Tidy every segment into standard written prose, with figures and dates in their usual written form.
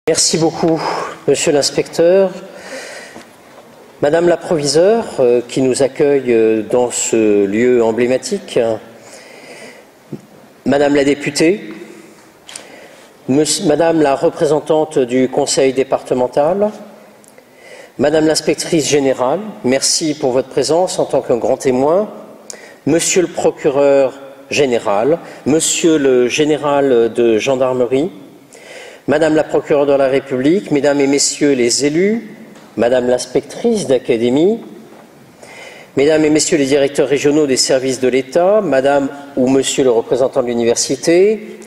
Merci beaucoup, monsieur l'inspecteur. Madame la proviseure, qui nous accueille dans ce lieu emblématique, Madame la députée, Madame la représentante du conseil départemental, Madame l'inspectrice générale, merci pour votre présence en tant qu'un grand témoin, Monsieur le procureur général, Monsieur le général de gendarmerie, Madame la procureure de la République, Mesdames et Messieurs les élus, Madame l'inspectrice d'académie, Mesdames et Messieurs les directeurs régionaux des services de l'État, Madame ou Monsieur le représentant de l'université,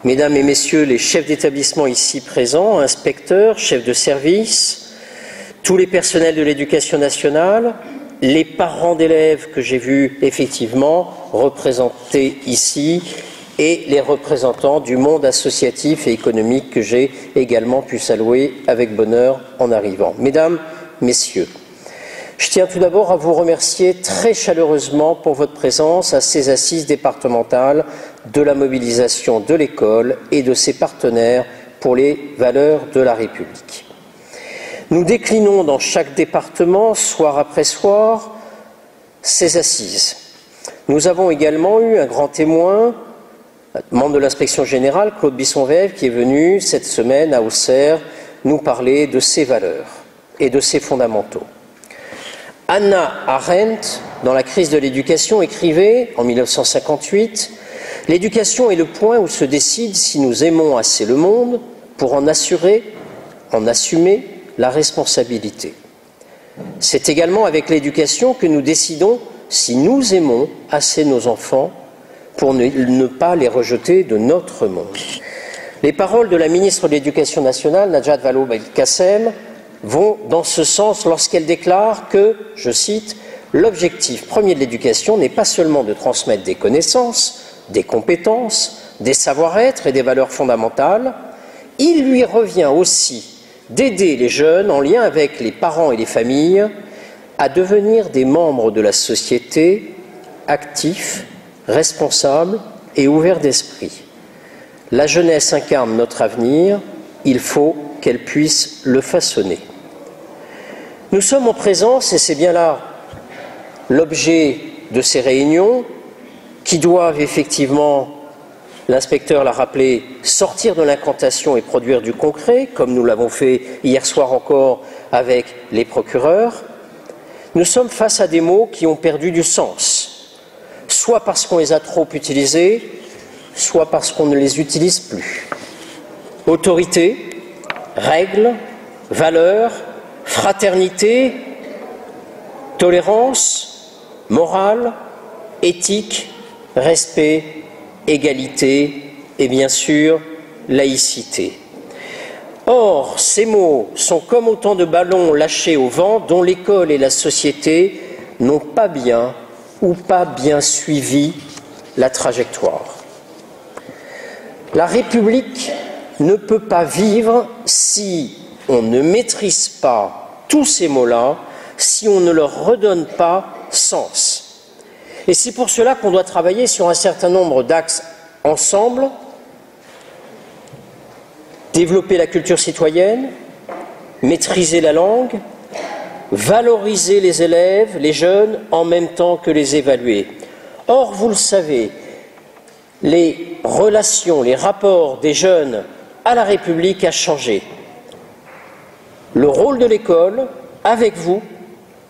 Mesdames et Messieurs les chefs d'établissement ici présents, inspecteurs, chefs de service, tous les personnels de l'éducation nationale, les parents d'élèves que j'ai vus effectivement représentés ici, et les représentants du monde associatif et économique que j'ai également pu saluer avec bonheur en arrivant. Mesdames, Messieurs, je tiens tout d'abord à vous remercier très chaleureusement pour votre présence à ces assises départementales de la mobilisation de l'école et de ses partenaires pour les valeurs de la République. Nous déclinons dans chaque département, soir après soir, ces assises. Nous avons également eu un grand témoin, membre de l'inspection générale, Claude Bisson-Vève, qui est venu cette semaine à Auxerre nous parler de ses valeurs et de ses fondamentaux. Hannah Arendt, dans La crise de l'éducation, écrivait en 1958 « L'éducation est le point où se décide si nous aimons assez le monde pour en assumer la responsabilité. C'est également avec l'éducation que nous décidons si nous aimons assez nos enfants pour ne pas les rejeter de notre monde. » Les paroles de la ministre de l'Éducation nationale, Najat Vallaud-Belkacem, vont dans ce sens lorsqu'elle déclare que, je cite, « l'objectif premier de l'éducation n'est pas seulement de transmettre des connaissances, des compétences, des savoir-être et des valeurs fondamentales, il lui revient aussi d'aider les jeunes, en lien avec les parents et les familles, à devenir des membres de la société actifs, responsables et ouverts d'esprit. La jeunesse incarne notre avenir, il faut qu'elle puisse le façonner. » Nous sommes en présence, et c'est bien là l'objet de ces réunions, qui doivent effectivement, l'inspecteur l'a rappelé, sortir de l'incantation et produire du concret, comme nous l'avons fait hier soir encore avec les procureurs. Nous sommes face à des mots qui ont perdu du sens, soit parce qu'on les a trop utilisés, soit parce qu'on ne les utilise plus. Autorité, règles, valeurs, fraternité, tolérance, morale, éthique, respect, égalité et bien sûr laïcité. Or, ces mots sont comme autant de ballons lâchés au vent dont l'école et la société n'ont pas bien ou pas bien suivi la trajectoire. La République ne peut pas vivre si on ne maîtrise pas tous ces mots-là, si on ne leur redonne pas sens. Et c'est pour cela qu'on doit travailler sur un certain nombre d'axes ensemble, développer la culture citoyenne, maîtriser la langue, valoriser les élèves, les jeunes, en même temps que les évaluer. Or, vous le savez, les relations, les rapports des jeunes à la République a changé. Le rôle de l'école, avec vous,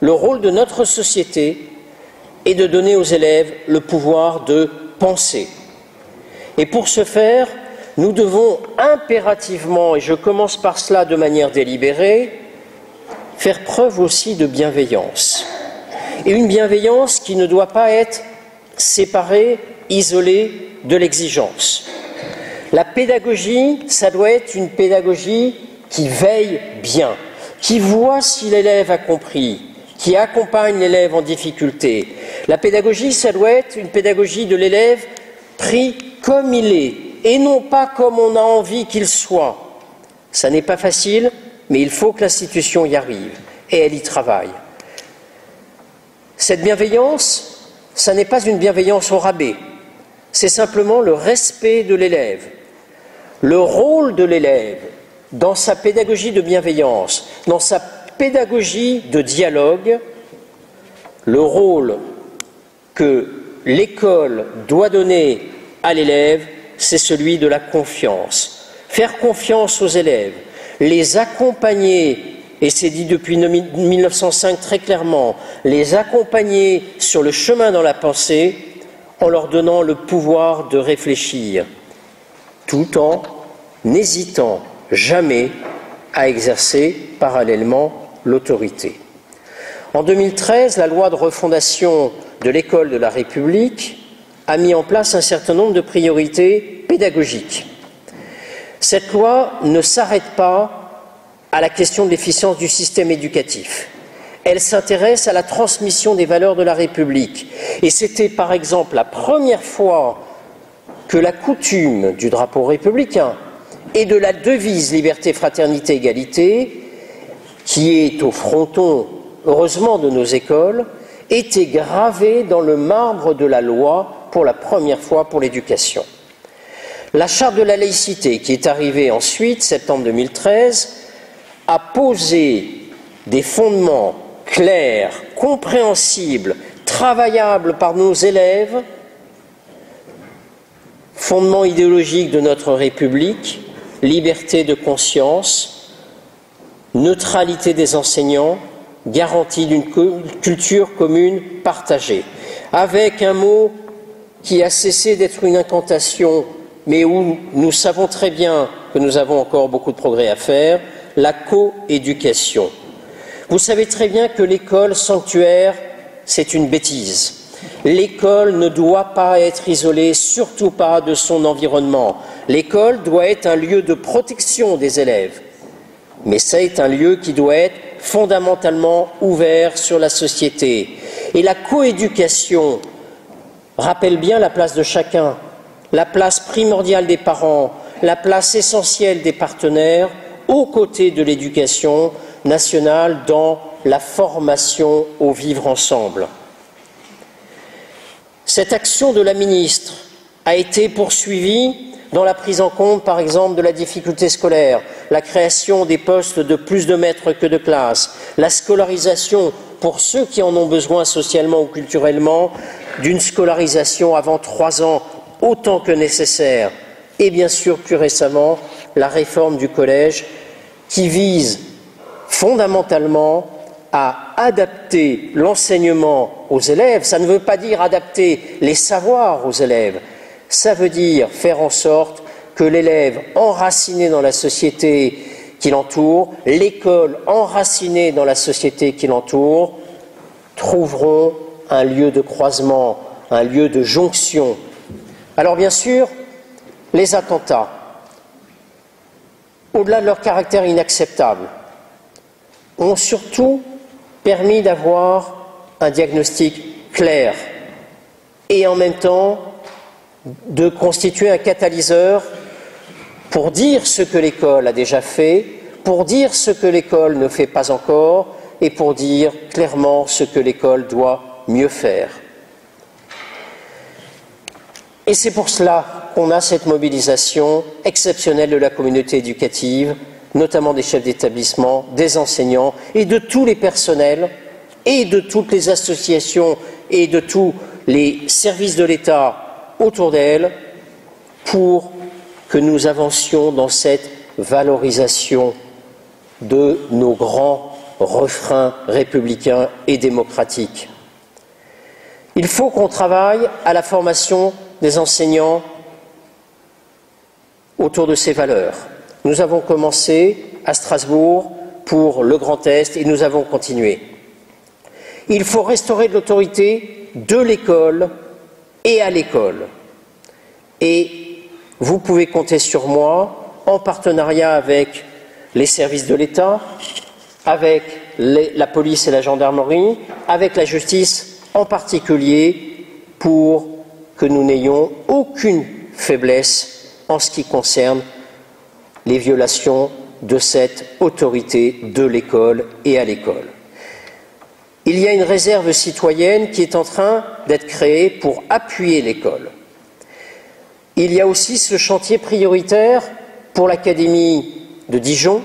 le rôle de notre société est de donner aux élèves le pouvoir de penser. Et pour ce faire, nous devons impérativement, et je commence par cela de manière délibérée, faire preuve aussi de bienveillance. Et une bienveillance qui ne doit pas être séparée, isolée de l'exigence. La pédagogie, ça doit être une pédagogie qui veille bien, qui voit si l'élève a compris, qui accompagne l'élève en difficulté. La pédagogie, ça doit être une pédagogie de l'élève pris comme il est, et non pas comme on a envie qu'il soit. Ça n'est pas facile, mais il faut que l'institution y arrive, et elle y travaille. Cette bienveillance, ça n'est pas une bienveillance au rabais, c'est simplement le respect de l'élève. Le rôle de l'élève, dans sa pédagogie de bienveillance, dans sa pédagogie de dialogue, le rôle que l'école doit donner à l'élève, c'est celui de la confiance. Faire confiance aux élèves, les accompagner, et c'est dit depuis 1905 très clairement, les accompagner sur le chemin dans la pensée en leur donnant le pouvoir de réfléchir, tout en n'hésitant jamais à exercer parallèlement l'autorité. En 2013, la loi de refondation de l'école de la République a mis en place un certain nombre de priorités pédagogiques. Cette loi ne s'arrête pas à la question de l'efficience du système éducatif. Elle s'intéresse à la transmission des valeurs de la République. Et c'était par exemple la première fois que la coutume du drapeau républicain et de la devise liberté, fraternité, égalité, qui est au fronton, heureusement, de nos écoles, était gravée dans le marbre de la loi pour la première fois pour l'éducation. La charte de la laïcité, qui est arrivée ensuite, septembre 2013, a posé des fondements clairs, compréhensibles, travaillables par nos élèves, fondements idéologiques de notre République, liberté de conscience, neutralité des enseignants, garantie d'une culture commune partagée, avec un mot qui a cessé d'être une incantation, mais où nous savons très bien que nous avons encore beaucoup de progrès à faire, la coéducation. Vous savez très bien que l'école sanctuaire, c'est une bêtise. L'école ne doit pas être isolée, surtout pas de son environnement. L'école doit être un lieu de protection des élèves, mais c'est un lieu qui doit être fondamentalement ouvert sur la société. Et la coéducation rappelle bien la place de chacun, la place primordiale des parents, la place essentielle des partenaires, aux côtés de l'éducation nationale dans la formation au vivre ensemble. Cette action de la ministre a été poursuivie dans la prise en compte, par exemple, de la difficulté scolaire, la création des postes de plus de maîtres que de classes, la scolarisation, pour ceux qui en ont besoin socialement ou culturellement, d'une scolarisation avant 3 ans, autant que nécessaire, et bien sûr, plus récemment, la réforme du collège qui vise fondamentalement à adapter l'enseignement aux élèves. Ça ne veut pas dire adapter les savoirs aux élèves, ça veut dire faire en sorte que l'élève enraciné dans la société qui l'entoure, l'école enracinée dans la société qui l'entoure, trouveront un lieu de croisement, un lieu de jonction. Alors bien sûr, les attentats, au-delà de leur caractère inacceptable, ont surtout permis d'avoir un diagnostic clair et en même temps de constituer un catalyseur pour dire ce que l'école a déjà fait, pour dire ce que l'école ne fait pas encore et pour dire clairement ce que l'école doit mieux faire. Et c'est pour cela qu'on a cette mobilisation exceptionnelle de la communauté éducative, notamment des chefs d'établissement, des enseignants et de tous les personnels et de toutes les associations et de tous les services de l'État autour d'elle pour que nous avancions dans cette valorisation de nos grands refrains républicains et démocratiques. Il faut qu'on travaille à la formation des enseignants autour de ces valeurs. Nous avons commencé à Strasbourg pour le Grand Est et nous avons continué. Il faut restaurer de l'autorité de l'école et à l'école. Et vous pouvez compter sur moi, en partenariat avec les services de l'État, avec la police et la gendarmerie, avec la justice en particulier, pour que nous n'ayons aucune faiblesse en ce qui concerne les violations de cette autorité de l'école et à l'école. Il y a une réserve citoyenne qui est en train d'être créée pour appuyer l'école. Il y a aussi ce chantier prioritaire pour l'Académie de Dijon,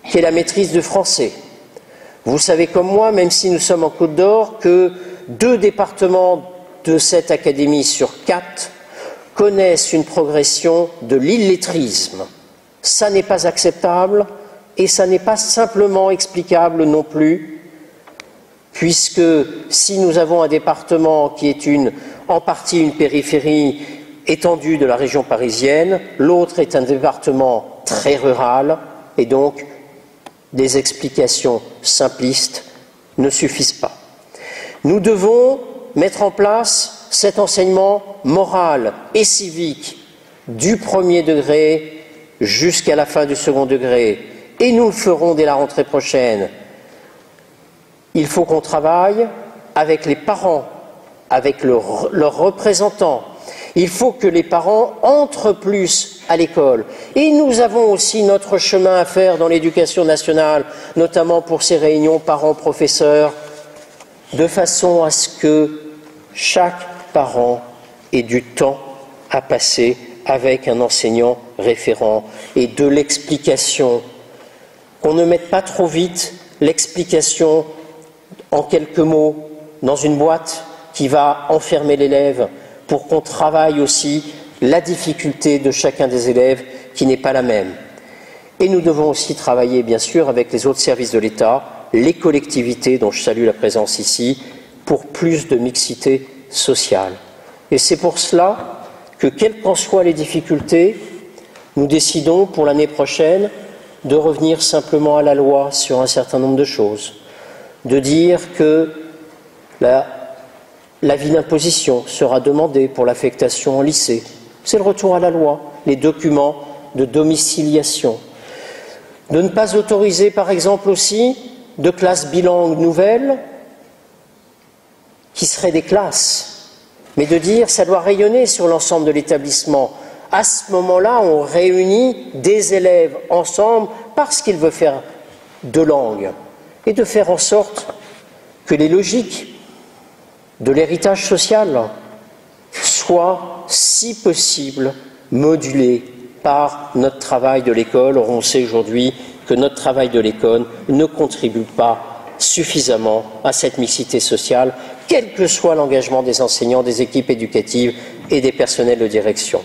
qui est la maîtrise de français. Vous savez comme moi, même si nous sommes en Côte d'Or, que 2 départements de cette académie sur 4 connaissent une progression de l'illettrisme. Ça n'est pas acceptable et ça n'est pas simplement explicable non plus, puisque si nous avons un département qui est en partie une périphérie étendue de la région parisienne, l'autre est un département très rural, et donc des explications simplistes ne suffisent pas. Nous devons mettre en place cet enseignement moral et civique du premier degré jusqu'à la fin du second degré, et nous le ferons dès la rentrée prochaine. Il faut qu'on travaille avec les parents, avec leurs représentants. Il faut que les parents entrent plus à l'école. Et nous avons aussi notre chemin à faire dans l'éducation nationale, notamment pour ces réunions parents-professeurs, de façon à ce que chaque parent ait du temps à passer avec un enseignant référent et de l'explication. Qu'on ne mette pas trop vite l'explication en quelques mots dans une boîte qui va enfermer l'élève, pour qu'on travaille aussi la difficulté de chacun des élèves qui n'est pas la même. Et nous devons aussi travailler, bien sûr, avec les autres services de l'État, les collectivités, dont je salue la présence ici, pour plus de mixité sociale. Et c'est pour cela que, quelles qu'en soient les difficultés, nous décidons pour l'année prochaine de revenir simplement à la loi sur un certain nombre de choses, de dire que l'avis d'imposition sera demandé pour l'affectation en lycée. C'est le retour à la loi, les documents de domiciliation. De ne pas autoriser, par exemple, aussi de classes bilingues nouvelles, qui seraient des classes, mais de dire ça doit rayonner sur l'ensemble de l'établissement. À ce moment-là, on réunit des élèves ensemble parce qu'ils veulent faire 2 langues, et de faire en sorte que les logiques de l'héritage social soit, si possible, modulé par notre travail de l'école. Or, on sait aujourd'hui que notre travail de l'école ne contribue pas suffisamment à cette mixité sociale, quel que soit l'engagement des enseignants, des équipes éducatives et des personnels de direction.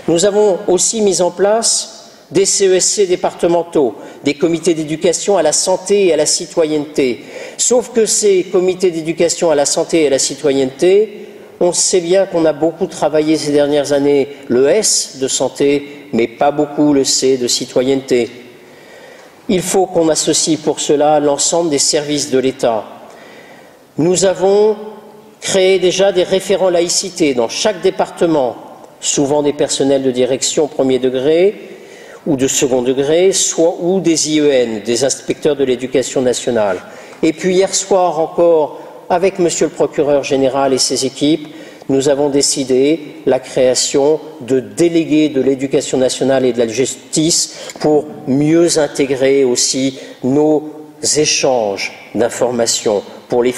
Nous avons aussi mis en place des CESC départementaux, des comités d'éducation à la santé et à la citoyenneté. Sauf que ces comités d'éducation à la santé et à la citoyenneté, on sait bien qu'on a beaucoup travaillé ces dernières années le S de santé, mais pas beaucoup le C de citoyenneté. Il faut qu'on associe pour cela l'ensemble des services de l'État. Nous avons créé déjà des référents laïcité dans chaque département, souvent des personnels de direction premier degré, ou de second degré, ou des IEN, des inspecteurs de l'éducation nationale. Et puis hier soir encore, avec Monsieur le procureur général et ses équipes, nous avons décidé la création de délégués de l'éducation nationale et de la justice pour mieux intégrer aussi nos échanges d'informations, pour les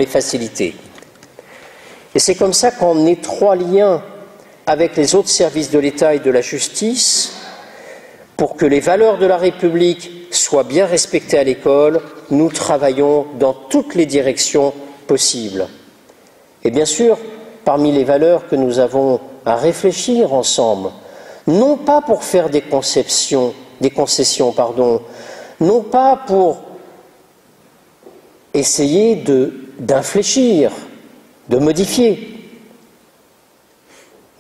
faciliter. Et c'est comme ça qu'en étroit lien avec les autres services de l'État et de la justice, pour que les valeurs de la République soient bien respectées à l'école, nous travaillons dans toutes les directions possibles. Et bien sûr, parmi les valeurs que nous avons à réfléchir ensemble, non pas pour faire des concessions, non pas pour essayer d'infléchir, de modifier,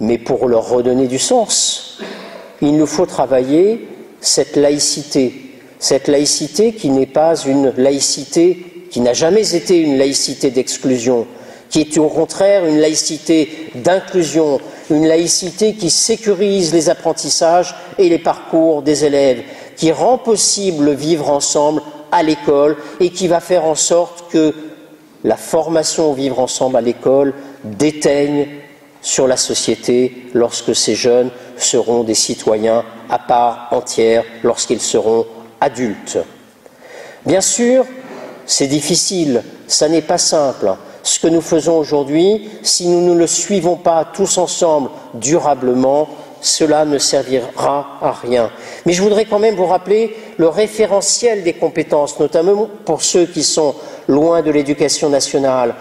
mais pour leur redonner du sens. Il nous faut travailler cette laïcité qui n'est pas une laïcité, qui n'a jamais été une laïcité d'exclusion, qui est au contraire une laïcité d'inclusion, une laïcité qui sécurise les apprentissages et les parcours des élèves, qui rend possible le vivre ensemble à l'école et qui va faire en sorte que la formation au vivre ensemble à l'école déteigne sur la société lorsque ces jeunes seront des citoyens à part entière, lorsqu'ils seront adultes. Bien sûr, c'est difficile, ça n'est pas simple. Ce que nous faisons aujourd'hui, si nous ne le suivons pas tous ensemble durablement, cela ne servira à rien. Mais je voudrais quand même vous rappeler le référentiel des compétences, notamment pour ceux qui sont loin de l'éducation nationale.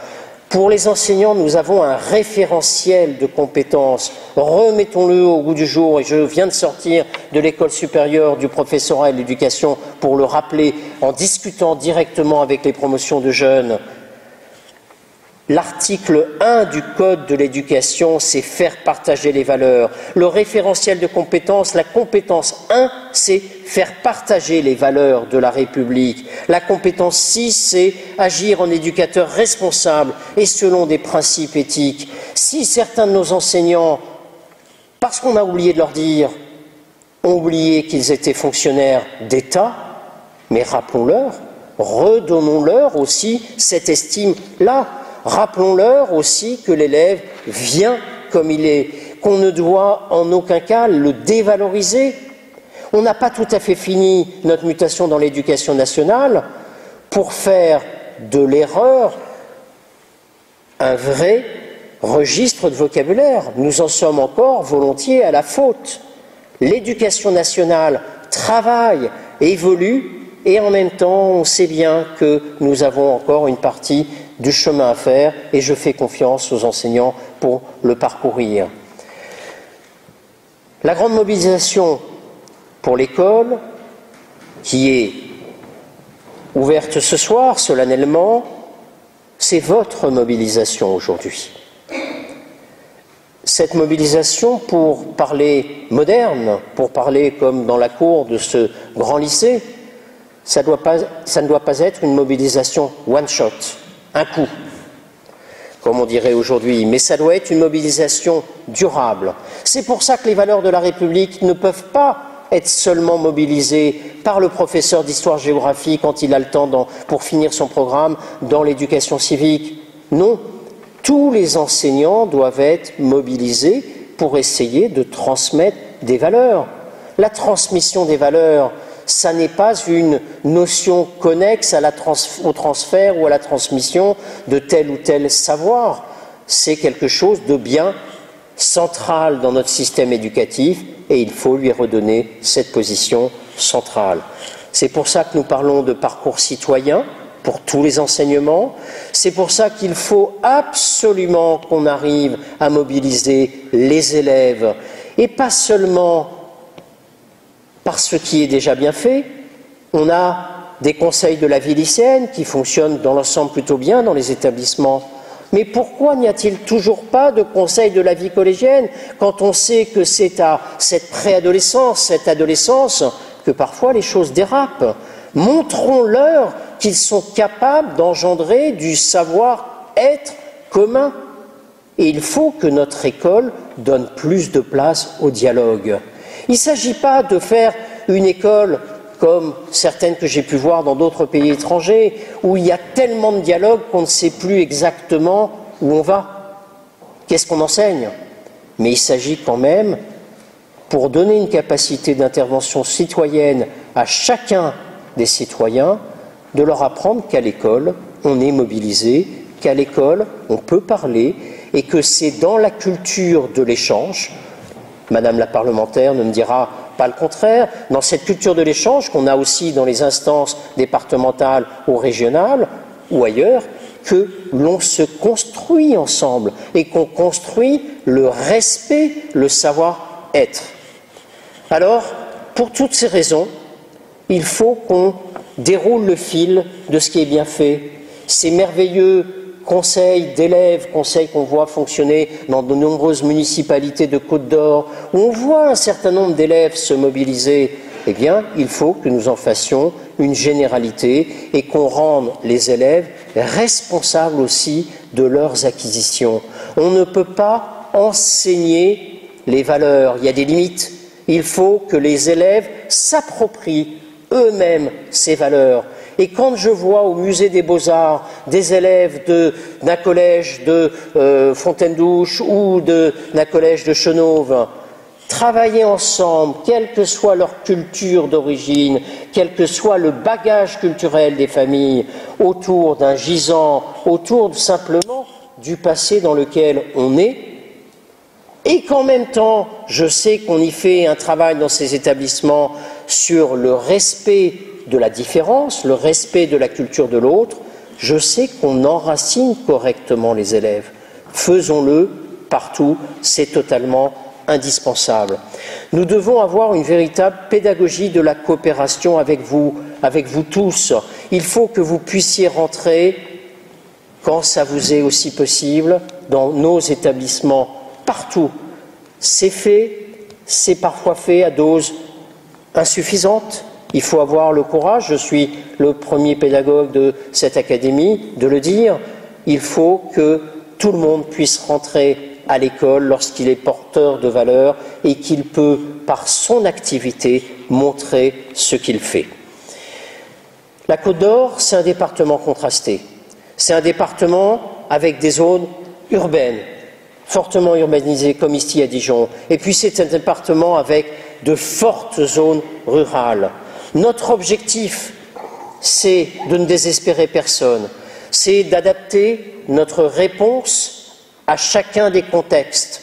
Pour les enseignants, nous avons un référentiel de compétences. Remettons-le au goût du jour. Et je viens de sortir de l'école supérieure du professorat et de l'éducation pour le rappeler en discutant directement avec les promotions de jeunes. L'article 1 du Code de l'éducation, c'est faire partager les valeurs. Le référentiel de compétences, la compétence 1, c'est faire partager les valeurs de la République. La compétence 6, c'est agir en éducateur responsable et selon des principes éthiques. Si certains de nos enseignants, parce qu'on a oublié de leur dire, ont oublié qu'ils étaient fonctionnaires d'État, mais rappelons-leur, redonnons-leur aussi cette estime-là. Rappelons-leur aussi que l'élève vient comme il est, qu'on ne doit en aucun cas le dévaloriser. On n'a pas tout à fait fini notre mutation dans l'éducation nationale pour faire de l'erreur un vrai registre de vocabulaire. Nous en sommes encore volontiers à la faute. L'éducation nationale travaille, évolue, et en même temps, on sait bien que nous avons encore une partie du chemin à faire et je fais confiance aux enseignants pour le parcourir. La grande mobilisation pour l'école, qui est ouverte ce soir solennellement, c'est votre mobilisation aujourd'hui. Cette mobilisation, pour parler moderne, pour parler comme dans la cour de ce grand lycée, ça ne doit pas être une mobilisation one shot, un coup, comme on dirait aujourd'hui, mais ça doit être une mobilisation durable. C'est pour ça que les valeurs de la République ne peuvent pas être seulement mobilisées par le professeur d'histoire-géographie quand il a le temps pour finir son programme dans l'éducation civique. Non, tous les enseignants doivent être mobilisés pour essayer de transmettre des valeurs. La transmission des valeurs, ça n'est pas une notion connexe au transfert ou à la transmission de tel ou tel savoir. C'est quelque chose de bien central dans notre système éducatif et il faut lui redonner cette position centrale. C'est pour ça que nous parlons de parcours citoyen pour tous les enseignements. C'est pour ça qu'il faut absolument qu'on arrive à mobiliser les élèves et pas seulement par ce qui est déjà bien fait. On a des conseils de la vie lycéenne qui fonctionnent dans l'ensemble plutôt bien dans les établissements. Mais pourquoi n'y a-t-il toujours pas de conseils de la vie collégienne quand on sait que c'est à cette préadolescence, cette adolescence, que parfois les choses dérapent? Montrons-leur qu'ils sont capables d'engendrer du savoir-être commun. Et il faut que notre école donne plus de place au dialogue. Il ne s'agit pas de faire une école comme certaines que j'ai pu voir dans d'autres pays étrangers, où il y a tellement de dialogue qu'on ne sait plus exactement où on va, qu'est-ce qu'on enseigne. Mais il s'agit quand même, pour donner une capacité d'intervention citoyenne à chacun des citoyens, de leur apprendre qu'à l'école, on est mobilisé, qu'à l'école, on peut parler, et que c'est dans la culture de l'échange. Madame la parlementaire ne me dira pas le contraire, dans cette culture de l'échange qu'on a aussi dans les instances départementales ou régionales ou ailleurs, que l'on se construit ensemble et qu'on construit le respect, le savoir-être. Alors, pour toutes ces raisons, il faut qu'on déroule le fil de ce qui est bien fait. Ces merveilleux conseils d'élèves, conseils qu'on voit fonctionner dans de nombreuses municipalités de Côte d'Or, où on voit un certain nombre d'élèves se mobiliser, eh bien, il faut que nous en fassions une généralité et qu'on rende les élèves responsables aussi de leurs acquisitions. On ne peut pas enseigner les valeurs, il y a des limites. Il faut que les élèves s'approprient eux-mêmes ces valeurs. Et quand je vois au musée des Beaux-Arts des élèves d'un collège de Fontaine-Douche ou d'un collège de Chenôve travailler ensemble, quelle que soit leur culture d'origine, quel que soit le bagage culturel des familles, autour d'un gisant, autour simplement du passé dans lequel on est, et qu'en même temps, je sais qu'on y fait un travail dans ces établissements sur le respect de la différence, le respect de la culture de l'autre, je sais qu'on enracine correctement les élèves. Faisons-le partout, c'est totalement indispensable. Nous devons avoir une véritable pédagogie de la coopération avec vous tous. Il faut que vous puissiez rentrer, quand ça vous est aussi possible, dans nos établissements, partout. C'est fait, c'est parfois fait à dose insuffisante. Il faut avoir le courage, je suis le premier pédagogue de cette académie, de le dire. Il faut que tout le monde puisse rentrer à l'école lorsqu'il est porteur de valeurs et qu'il peut, par son activité, montrer ce qu'il fait. La Côte d'Or, c'est un département contrasté. C'est un département avec des zones urbaines, fortement urbanisées comme ici à Dijon. Et puis c'est un département avec de fortes zones rurales. Notre objectif, c'est de ne désespérer personne. C'est d'adapter notre réponse à chacun des contextes,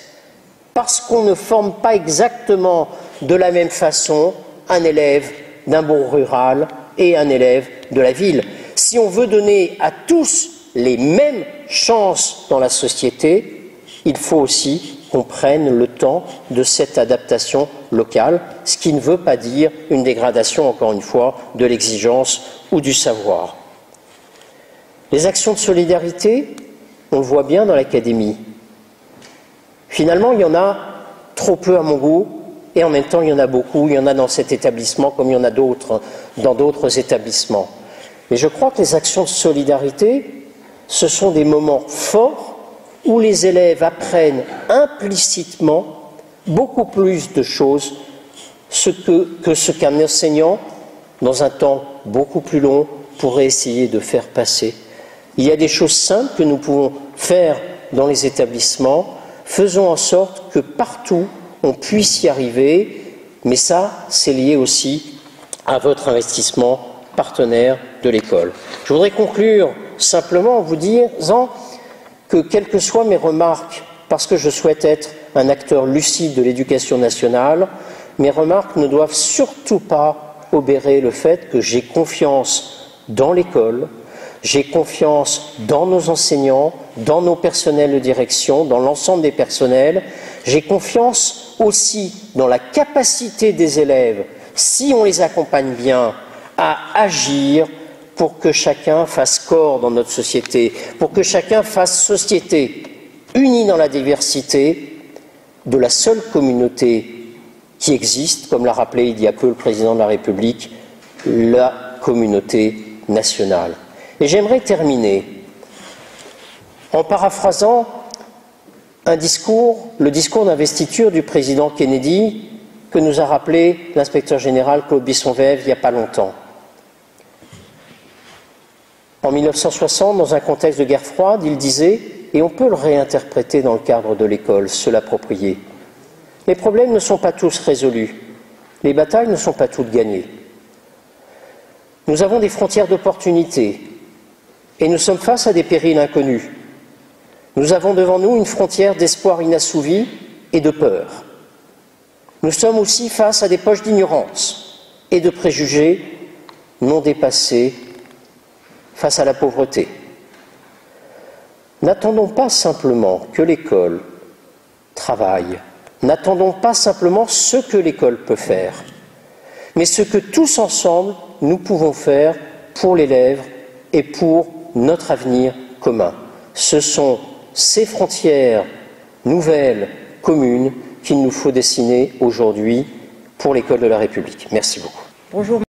parce qu'on ne forme pas exactement de la même façon un élève d'un bourg rural et un élève de la ville. Si on veut donner à tous les mêmes chances dans la société, il faut aussi qu'on prenne le temps de cette adaptation locale, ce qui ne veut pas dire une dégradation, encore une fois, de l'exigence ou du savoir. Les actions de solidarité, on le voit bien dans l'académie. Finalement, il y en a trop peu à mon goût, et en même temps, il y en a beaucoup. Il y en a dans cet établissement comme il y en a d'autres dans d'autres établissements. Et je crois que les actions de solidarité, ce sont des moments forts où les élèves apprennent implicitement beaucoup plus de choses que ce qu'un enseignant, dans un temps beaucoup plus long, pourrait essayer de faire passer. Il y a des choses simples que nous pouvons faire dans les établissements. Faisons en sorte que partout, on puisse y arriver, mais ça, c'est lié aussi à votre investissement partenaire de l'école. Je voudrais conclure simplement en vous disant que, quelles que soient mes remarques, parce que je souhaite être un acteur lucide de l'éducation nationale, mes remarques ne doivent surtout pas obérer le fait que j'ai confiance dans l'école, j'ai confiance dans nos enseignants, dans nos personnels de direction, dans l'ensemble des personnels. J'ai confiance aussi dans la capacité des élèves, si on les accompagne bien, à agir pour que chacun fasse corps dans notre société, pour que chacun fasse société, unie dans la diversité de la seule communauté qui existe, comme l'a rappelé il y a peu le président de la République, la communauté nationale. Et j'aimerais terminer en paraphrasant le discours d'investiture du président Kennedy que nous a rappelé l'inspecteur général Claude Bissonvève il n'y a pas longtemps. En 1960, dans un contexte de guerre froide, il disait, et on peut le réinterpréter dans le cadre de l'école, se l'approprier, les problèmes ne sont pas tous résolus, les batailles ne sont pas toutes gagnées. Nous avons des frontières d'opportunité et nous sommes face à des périls inconnus. Nous avons devant nous une frontière d'espoir inassouvi et de peur. Nous sommes aussi face à des poches d'ignorance et de préjugés non dépassés face à la pauvreté. N'attendons pas simplement que l'école travaille, n'attendons pas simplement ce que l'école peut faire, mais ce que tous ensemble nous pouvons faire pour l'élève et pour notre avenir commun. Ce sont ces frontières nouvelles, communes, qu'il nous faut dessiner aujourd'hui pour l'école de la République. Merci beaucoup. Bonjour.